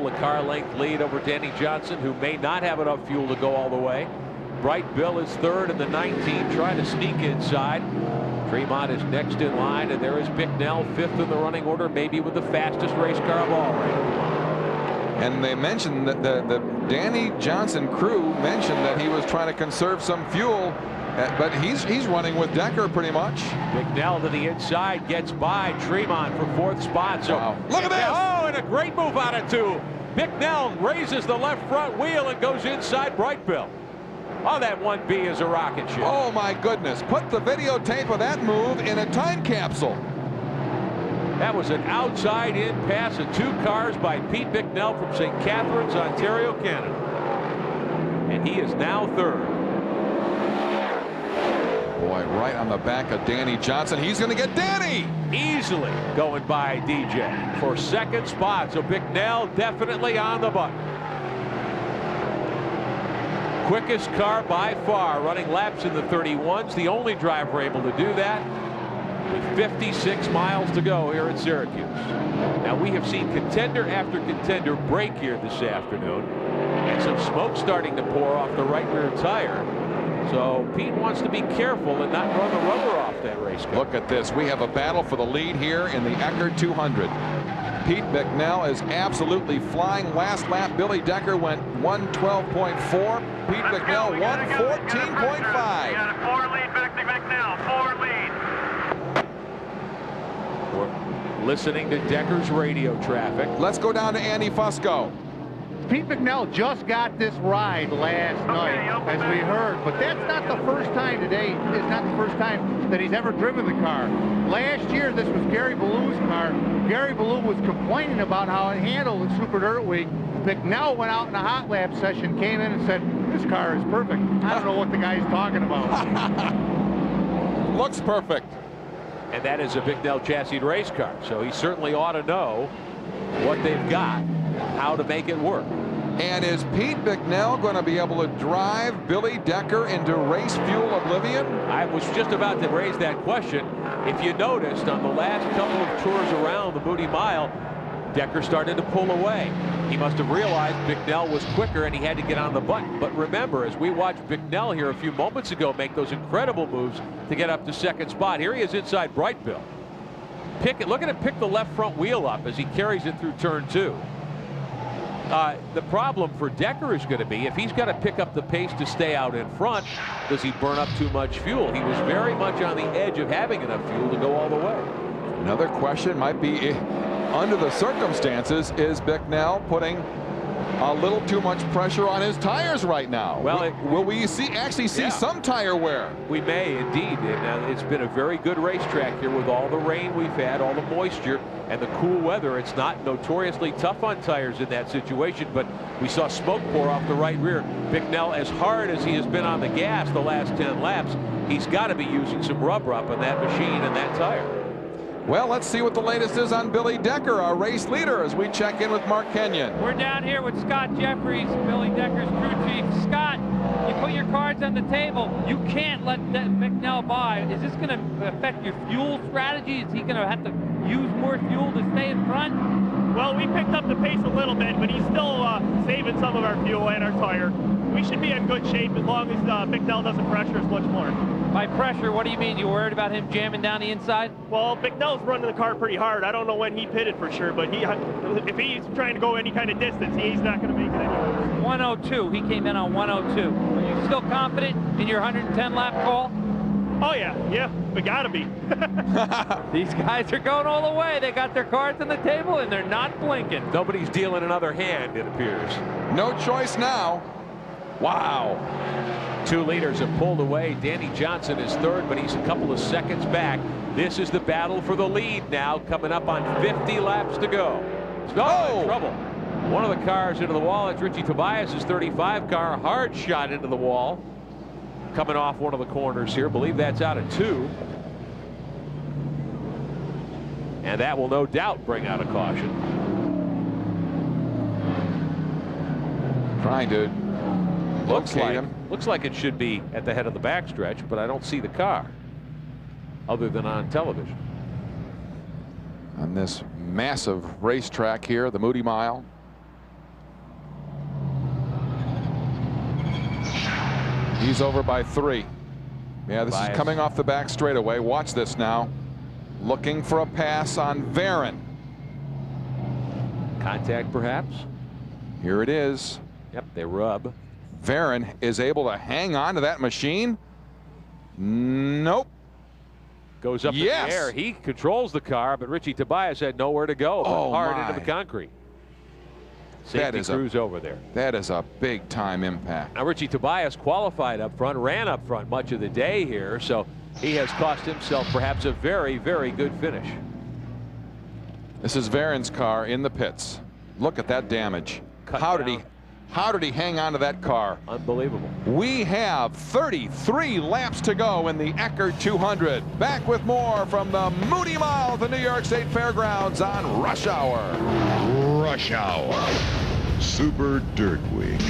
still a car length lead over Danny Johnson, who may not have enough fuel to go all the way. Bright Bill is third in the 19, trying to sneak inside. Tremont is next in line, and there is Bicknell, fifth in the running order, maybe with the fastest race car of all right now. And they mentioned that the Danny Johnson crew mentioned that he was trying to conserve some fuel, but he's running with Decker pretty much. Bicknell to the inside, gets by Tremont for fourth spot. So wow. Look at this! Oh, and a great move out of two. Bicknell raises the left front wheel and goes inside Bright Bill. Oh, that 1B is a rocket ship. Oh my goodness! Put the videotape of that move in a time capsule. That was an outside-in pass of two cars by Pete Bicknell from St. Catharines, Ontario, Canada. And he is now third. Boy, right on the back of Danny Johnson. He's going to get Danny! Easily going by DJ for second spot. So Bicknell definitely on the button. Quickest car by far, running laps in the 31s. The only driver able to do that. With 56 miles to go here at Syracuse. Now we have seen contender after contender break here this afternoon, and some smoke starting to pour off the right rear tire. So Pete wants to be careful and not run the rubber off that race car. Look at this. We have a battle for the lead here in the Eckerd 200. Pete Bicknell is absolutely flying. Last lap, Billy Decker went 112.4. Pete Bicknell 114.5. We got a 4 lead back to Bicknell. 4 lead. We're listening to Decker's radio traffic. Let's go down to Andy Fusco. Pete Bicknell just got this ride last night, as we heard, but that's not the first time today. It's not the first time that he's ever driven the car. Last year, this was Gary Ballou's car. Gary Ballou was complaining about how it handled in Super Dirt Week. Bicknell went out in a hot lap session, came in and said, this car is perfect. I don't know what the guy's talking about. Looks perfect. And that is a Bicknell chassis race car, so he certainly ought to know what they've got, how to make it work. And is Pete Bicknell going to be able to drive Billy Decker into race fuel oblivion? I was just about to raise that question. If you noticed on the last couple of tours around the Moody Mile, Decker started to pull away. He must have realized Bicknell was quicker and he had to get on the button. But remember, as we watched Bicknell here a few moments ago make those incredible moves to get up to second spot, here he is inside Bright Bill. Look at him pick the left front wheel up as he carries it through turn 2. The problem for Decker is going to be if he's got to pick up the pace to stay out in front, does he burn up too much fuel? He was very much on the edge of having enough fuel to go all the way. Another question might be, under the circumstances, is Bicknell putting a little too much pressure on his tires right now? Well, will we actually see some tire wear? We may indeed. And it's been a very good racetrack here with all the rain we've had, all the moisture, and the cool weather. It's not notoriously tough on tires in that situation, but we saw smoke pour off the right rear. Bicknell, as hard as he has been on the gas the last 10 laps, he's got to be using some rubber up on that machine and that tire. Well, let's see what the latest is on Billy Decker, our race leader, as we check in with Mark Kenyon. We're down here with Scott Jeffries, Billy Decker's crew chief. Scott, you put your cards on the table. You can't let Bicknell by. Is this going to affect your fuel strategy? Is he going to have to use more fuel to stay in front? Well, we picked up the pace a little bit, but he's still saving some of our fuel and our tire. We should be in good shape as long as Bicknell doesn't pressure us much more. By pressure, what do you mean? You worried about him jamming down the inside? Well, Bicknell's running the car pretty hard. I don't know when he pitted for sure, but if he's trying to go any kind of distance, he's not going to make it anyway. 102. He came in on 102. Are you still confident in your 110 lap call? Oh, yeah, we gotta be. These guys are going all the way. They got their cards on the table and they're not blinking. Nobody's dealing another hand, it appears. No choice now. Wow. Two leaders have pulled away. Danny Johnson is third, but he's a couple of seconds back. This is the battle for the lead now, coming up on 50 laps to go. Oh, trouble. One of the cars into the wall. It's Richie Tobias' 35 car. Hard shot into the wall. Coming off one of the corners here. Believe that's out of 2. And that will no doubt bring out a caution. Trying to looks like it should be at the head of the backstretch, but I don't see the car other than on television. On this massive racetrack here, the Moody Mile. He's over by 3. Yeah, this is coming off the back straightaway. Watch this now. Looking for a pass on Varon. Contact, perhaps. Here it is. Yep, they rub. Varon is able to hang on to that machine. Nope. Goes up in the air. He controls the car, but Richie Tobias had nowhere to go. Hard into the concrete. Safety crews over there. That is a big time impact. Now Richie Tobias qualified up front, ran up front much of the day here, so he has cost himself perhaps a very, very good finish. This is Varon's car in the pits. Look at that damage. How did he hang on to that car? Unbelievable. We have 33 laps to go in the Eckerd 200. Back with more from the Moody Mile at the New York State Fairgrounds on Rush Hour. Rush Hour. Super Dirt Week.